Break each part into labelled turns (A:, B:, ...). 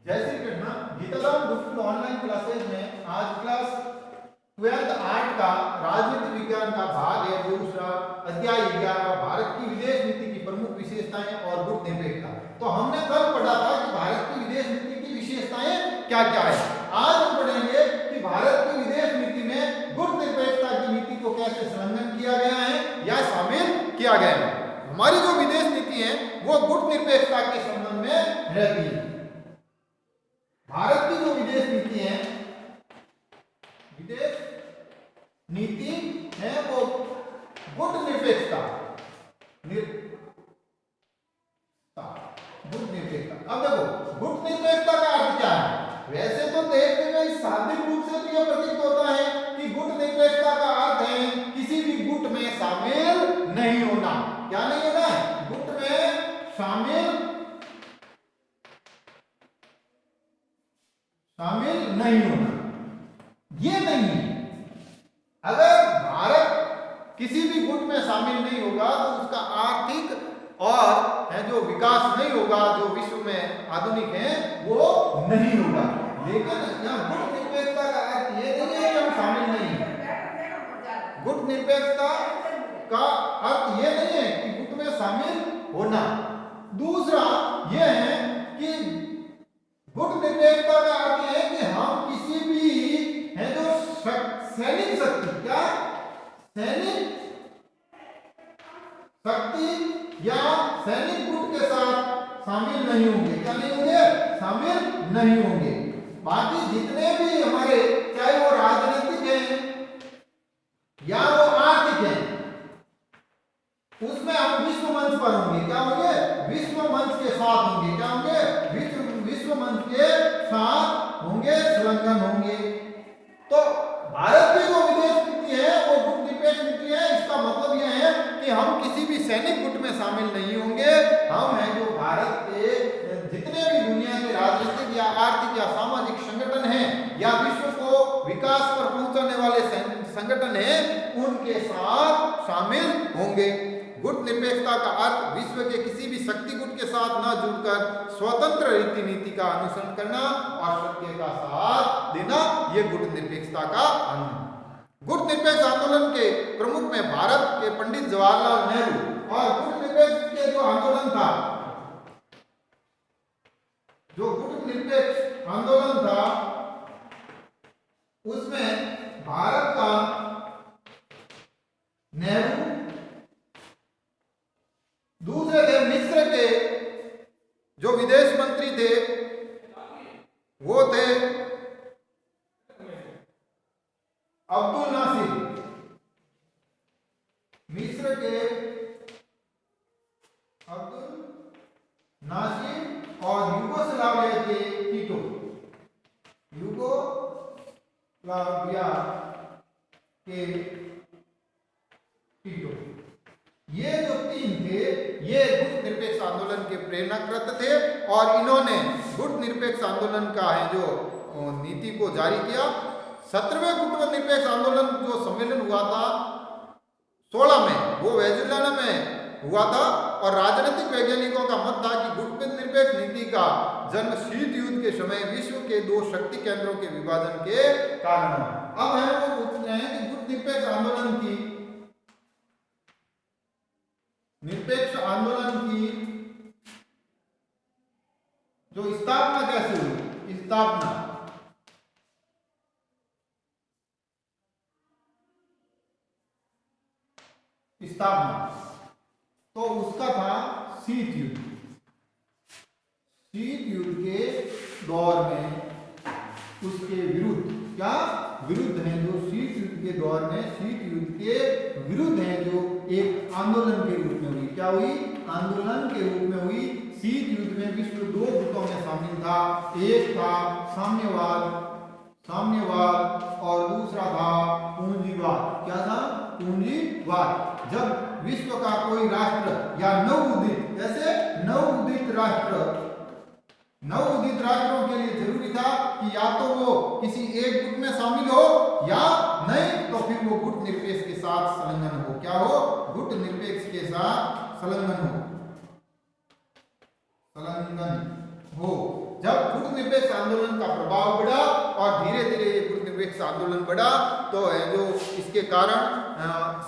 A: जय Shri Krishna. Gitaram Gurukul online classes में आज क्लास 12th आर्ट का राजनीति विज्ञान का भाग है दूसरा अध्याय 11 भारत की विदेश नीति की प्रमुख विशेषताएं और गुट निरपेक्षता। तो हमने कल पढ़ा था कि भारत की विदेश नीति की विशेषताएं क्या क्या है। आज हम पढ़ेंगे कि भारत की विदेश नीति में गुट निरपेक्षता की नीति को कैसे संलग्न किया गया है या शामिल किया गया है। हमारी जो विदेश नीति है वो गुट निरपेक्षता के संबंध में रहती है। भारत की जो विदेश नीति है वो गुट निरपेक्षता गुट निरपेक्षता। अब देखो गुट निरपेक्षता का अर्थ क्या है। वैसे तो देखने में शाब्दिक रूप से तो यह प्रतीत होता है कि गुट निरपेक्षता का अर्थ है किसी भी गुट में शामिल नहीं होना। क्या नहीं होना है? गुट में शामिल नहीं होना, ये नहीं है। अगर भारत किसी भी गुट में शामिल नहीं होगा तो उसका आर्थिक और है जो विकास नहीं होगा, जो विश्व में आधुनिक है वो नहीं होगा। लेकिन यहाँ गुट निरपेक्षता का अर्थ ये नहीं है कि हम शामिल नहीं है। गुट निरपेक्षता का अर्थ ये नहीं है कि गुट में शामिल होना। दूसरा ये है कि गुट निरपेक्षता का अर्थ है कि हम किसी भी है जो सैनिक शक्ति क्या सैनिक शक्ति या सैनिक गुट के साथ शामिल नहीं होंगे। क्या नहीं होंगे? शामिल नहीं होंगे। बाकी जितने भी हमारे चाहे वो राजनीतिक हैं या वो आर्थिक हैं उसमें हम विश्व मंच पर होंगे। क्या होंगे? विश्व मंच के साथ होंगे। क्या होंगे? विश्व मंच के साथ होंगे, संलग्न होंगे। तो भारत की जो विदेश नीति है वो गुट निरपेक्ष नीति है। इसका मतलब यह है कि हम किसी भी सैनिक गुट में शामिल नहीं होंगे। हम हैं जो भारत के जितने भी दुनिया के राजनीतिक या आर्थिक या सामाजिक संगठन हैं या विश्व को विकास पर पहुंचाने वाले संगठन हैं उनके साथ शामिल होंगे। गुट निरपेक्षता का अर्थ विश्व के किसी भी शक्ति गुट के साथ न जुड़कर स्वतंत्र रीति नीति का अनुसरण करना और सत्य का साथ देना, ये गुट निरपेक्षता का अंग। गुट निरपेक्ष आंदोलन के प्रमुख में भारत के पंडित जवाहरलाल नेहरू और गुट निरपेक्ष के जो आंदोलन था, जो गुट निरपेक्ष आंदोलन था उसमें भारत का नेहरू, दूसरे थे मिस्र के जो विदेश मंत्री थे वो थे अब्दुल नासिर। मिस्र के अब्दुल नासिर और यूगोस्लाविया के टीटो। यूगोस्लाविया के टीटो, ये जो तीन थे ये गुट निरपेक्ष आंदोलन के प्रेरणाकृत थे और इन्होंने गुट निरपेक्ष आंदोलन का है जो नीति को जारी किया। 17वें गुट निरपेक्ष आंदोलन जो सम्मेलन हुआ था 16 में वो वेनेजुएला में हुआ था और राजनीतिक वैज्ञानिकों का मत था कि गुट निरपेक्ष नीति का जन्म शीत युद्ध के समय विश्व के दो शक्ति केंद्रों के विभाजन के कारण। अब है वो पूछ रहे हैं कि गुट निरपेक्ष आंदोलन की जो स्थापना कैसे हुई। स्थापना तो उसका था शीत युद्ध के दौर में उसके विरुद्ध। क्या विरुद्ध है? जो शीत युद्ध के दौर में शीत युद्ध के विरुद्ध है जो एक आंदोलन के रूप में हुई। क्या हुई? आंदोलन के रूप में हुई। शीत युद्ध में विश्व दो गुटों में शामिल था। एक था साम्यवाद और दूसरा था पूंजीवाद। क्या था? पूंजीवाद। जब विश्व का कोई राष्ट्र या नवोदित राष्ट्रों के लिए जरूरी था कि या तो वो किसी एक गुट में शामिल हो या नहीं तो फिर वो गुट निरपेक्ष के साथ संलग्न हो। क्या हो? गुट निरपेक्ष के साथ संलग्न हो। जब गुटनिरपेक्ष आंदोलन का प्रभाव बढ़ा और धीरे धीरे ये गुटनिरपेक्ष आंदोलन बढ़ा तो जो इसके कारण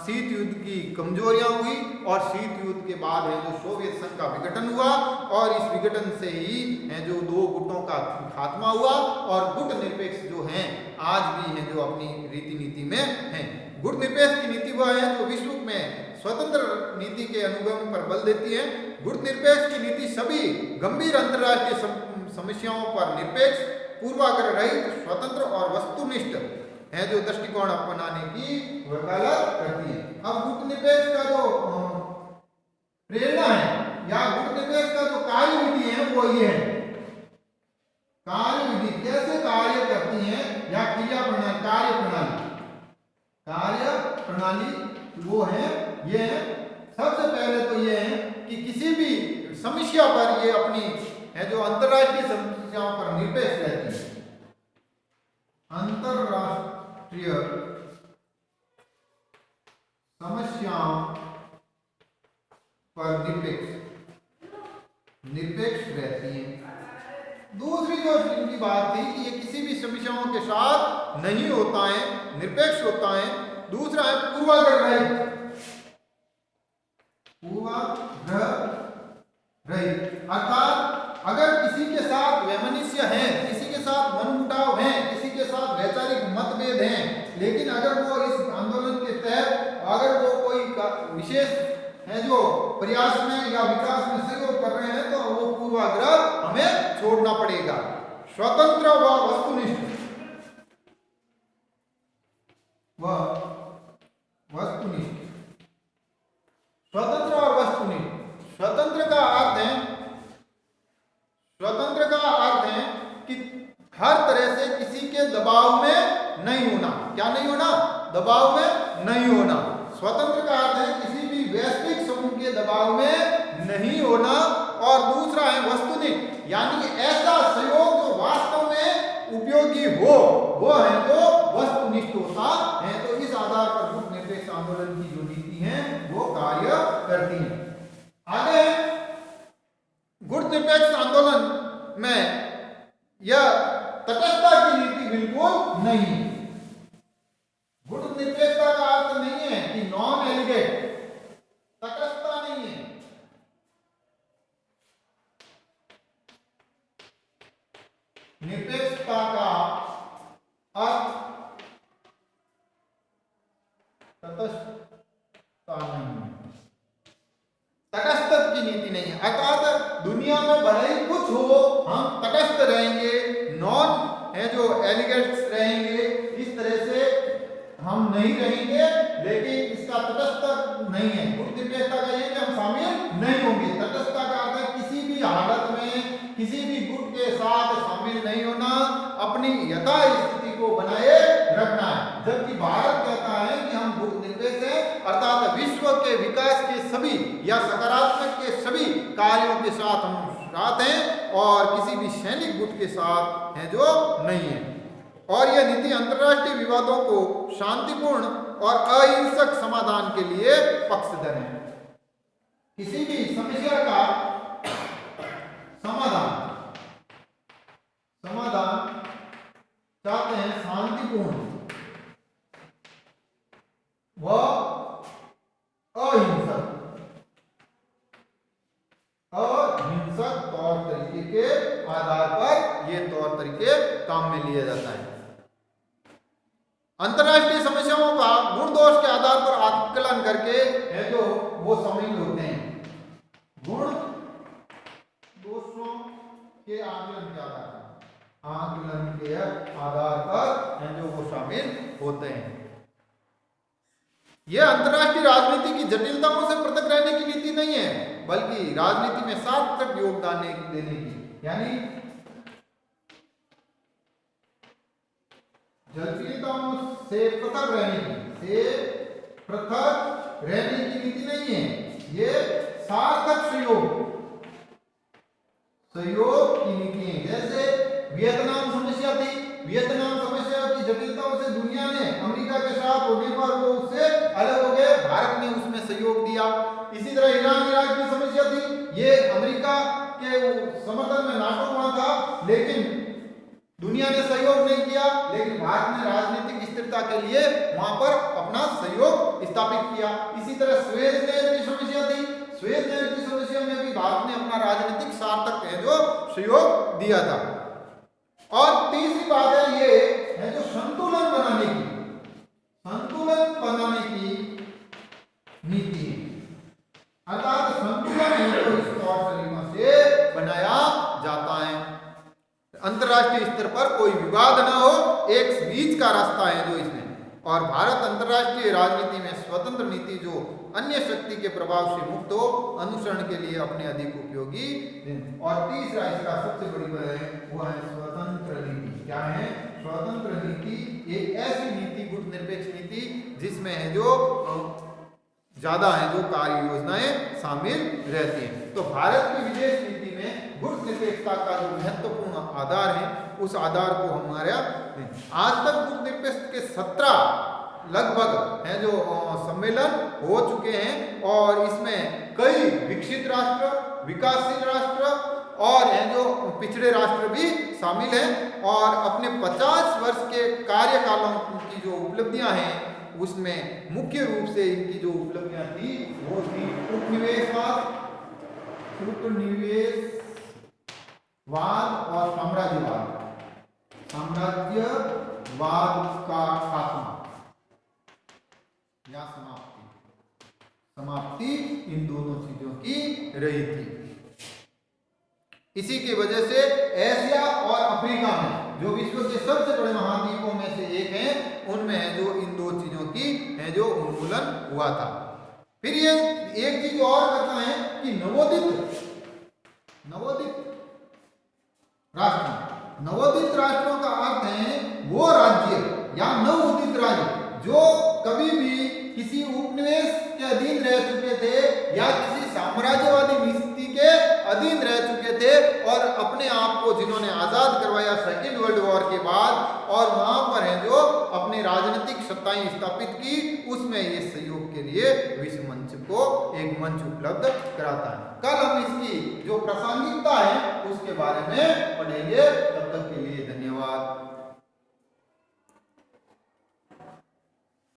A: शीत युद्ध की कमजोरियां हुई और शीत युद्ध के बाद है जो सोवियत संघ का विघटन हुआ और इस विघटन से ही है जो दो गुटों का खात्मा हुआ और गुट निरपेक्ष जो हैं आज भी है जो अपनी रीति नीति में हैं। गुट निरपेक्ष की नीति वह है जो विश्व में स्वतंत्र नीति के अनुगमन पर बल देती है। गुट निरपेक्ष की नीति सभी गंभीर अंतर्राष्ट्रीय समस्याओं पर निरपेक्ष, पूर्वाग्रह रहित, स्वतंत्र और वस्तुनिष्ठ है जो दृष्टिकोण अपनाने की वकालत करती है। अब गुट निरपेक्ष का जो प्रेरणा है या गुट निरपेक्ष का जो कार्य विधि है वो ये है। कार्य विधि कैसे कार्य करती है या क्रिया प्रणाली, कार्य प्रणाली वो है ये है। सबसे पहले तो ये है कि किसी भी समस्या पर ये अपनी है जो अंतर्राष्ट्रीय समस्याओं पर निरपेक्ष रहती है। अंतर्राष्ट्रीय समस्याओं पर निरपेक्ष रहती है। दूसरी जो इनकी बात थी कि ये किसी भी समस्याओं के साथ नहीं होता है, निरपेक्ष होता है। दूसरा है पूर्वाग्रह रहित, अर्थात अगर किसी के साथ वैमनस्य है, किसी के साथ मनमुटाव है, किसी के साथ वैचारिक मतभेद हैं, लेकिन अगर वो इस आंदोलन के तहत अगर वो कोई विशेष है जो प्रयास में या विकास में सहयोग कर रहे हैं तो वो पूर्वाग्रह हमें छोड़ना पड़ेगा। स्वतंत्र व वस्तुनिष्ठ, स्वतंत्र और वस्तुनिष्ठ। स्वतंत्र का अर्थ है कि हर तरह से किसी के दबाव में नहीं होना। क्या नहीं होना? दबाव में नहीं होना। स्वतंत्र का अर्थ है किसी भी वैश्विक समूह के दबाव में नहीं होना। और दूसरा है वस्तुनिष्ठ, यानी ऐसा सहयोग जो वास्तव में उपयोगी हो, वो है जो वस्तुनिष्ठ होता है। तो इस आधार पर गुट निरपेक्ष आंदोलन की जो नीति है वो कार्य करती है। आगे गुट निरपेक्ष आंदोलन में यह तटस्थता की नीति बिल्कुल नहीं। गुट निरपेक्षता का अर्थ नहीं है कि नॉन एलिगेट, तटस्थता नहीं है। निरपेक्षता का अर्थ तटस्थता नहीं है, तटस्थ की नीति नहीं है। अर्थात दुनिया में भले ही कुछ हो हम तटस्थ रहेंगे, नॉन है जो एलिगेट्स रहेंगे, इस तरह से हम नहीं रहेंगे, लेकिन इसका तटस्थ नहीं है। गुट निरपेक्षता का ये कि हम शामिल नहीं होंगे। तटस्थता का अर्थ है किसी भी हालत में किसी भी गुट के साथ शामिल नहीं होना, अपनी यथा स्थिति को बनाए रखना है। जबकि भारत कहता है कि हम गुट निरपेक्ष हैं, अर्थात विश्व के विकास के सभी या सकारात्मक के सभी कार्यों के साथ हम साथ हैं और किसी भी सैनिक गुट के साथ हैं जो नहीं है। और यह नीति अंतर्राष्ट्रीय विवादों को शांतिपूर्ण और अहिंसक समाधान के लिए पक्षधर है। किसी भी समस्या का समाधान चाहते हैं शांतिपूर्ण व अहिंसक तौर तरीके के आधार पर ये तौर तरीके काम में लिया जाता है। अंतर्राष्ट्रीय समस्याओं का गुण दोष के आधार पर आकलन करके है जो वो शामिल होते हैं। गुण दोषों के आकलन के आधार पर है जो वो शामिल होते हैं। यह अंतर्राष्ट्रीय राजनीति की जटिलताओं से पृथक रहने की नीति नहीं है, बल्कि राजनीति में सार्थक योगदान देने की, यानी जटिलताओं से पृथक रहने की नीति नहीं है। ये सार्थक सहयोग की नीति है। जैसे वियतनाम समस्या थी, वियतनाम समस्या की जटिलताओं से दुनिया ने अमेरिका के साथ होने पर वो उससे अलग हो गए, भारत ने उसमें सहयोग दिया। इसी तरह ईरान इराक की समस्या थी, ये अमेरिका के समर्थन में नाटो वहां था, लेकिन दुनिया ने सहयोग नहीं किया, लेकिन भारत ने राजनीतिक स्थिरता के लिए वहां पर अपना सहयोग स्थापित किया। इसी तरह स्वेज नहर की समस्या थी, स्वेज नहर की समस्या में भी भारत ने अपना राजनीतिक सार्थक है जो सहयोग दिया था। और तीसरी बात है ये है जो संतुलन बनाने की नीति, अर्थात संतुलन है जो इस तौर तरीकों से बनाया जाता है। अंतरराष्ट्रीय स्तर पर कोई विवाद ना हो, एक बीच का रास्ता है जो इसमें। और भारत अंतरराष्ट्रीय राजनीति में स्वतंत्र नीति जो अन्य शक्ति के प्रभाव से मुक्त हो, अनुसरण के लिए अपने अधिक उपयोगी। और तीसरा इसका सबसे बड़ी बात है वो है स्वतंत्र नीति। क्या है स्वतंत्र नीति? एक ऐसी नीति, गुटनिरपेक्ष नीति, जिसमें है जो ज्यादा है जो कार्य योजनाएं शामिल रहती हैं। तो भारत की विदेश नीति में गुटनिरपेक्षता का जो महत्वपूर्ण आधार है, उस आधार को हमारा आज तक गुटनिरपेक्ष के 17 लगभग हैं जो सम्मेलन हो चुके हैं, और इसमें कई विकसित राष्ट्र, विकासशील राष्ट्र और हैं जो पिछड़े राष्ट्र भी शामिल हैं। और अपने 50 वर्ष के कार्यकालों की जो उपलब्धियां हैं, उसमें मुख्य रूप से इनकी जो उपलब्धियां थी वो थी उपनिवेशवाद और साम्राज्यवाद का खात्मा या समाप्ति इन दोनों चीजों की रही थी। इसी की वजह से एशिया और अफ्रीका में जो विश्व के सबसे बड़े महाद्वीपों में से एक है, उनमें है जो इन दो चीजों की है जो उन्मूलन हुआ था। फिर ये एक चीज और करता है कि नवोदित राष्ट्रों का अर्थ है वो राज्य या नवोदित राज्य जो कभी भी किसी उपनिवेश के अधीन रह चुके थे या किसी साम्राज्यवादी नीति के अधीन रह चुके थे, और अपने आप को जिन्होंने आजाद करवाया सेकेंड वर्ल्ड वॉर के बाद, और वहां पर है जो अपने राजनीतिक सत्ताएं स्थापित की, उसमें ये सहयोग के लिए विश्व मंच को एक मंच उपलब्ध कराता है। कल हम इसकी जो प्रासंगिकता है उसके बारे में पढ़ेंगे। तब तक के लिए धन्यवाद।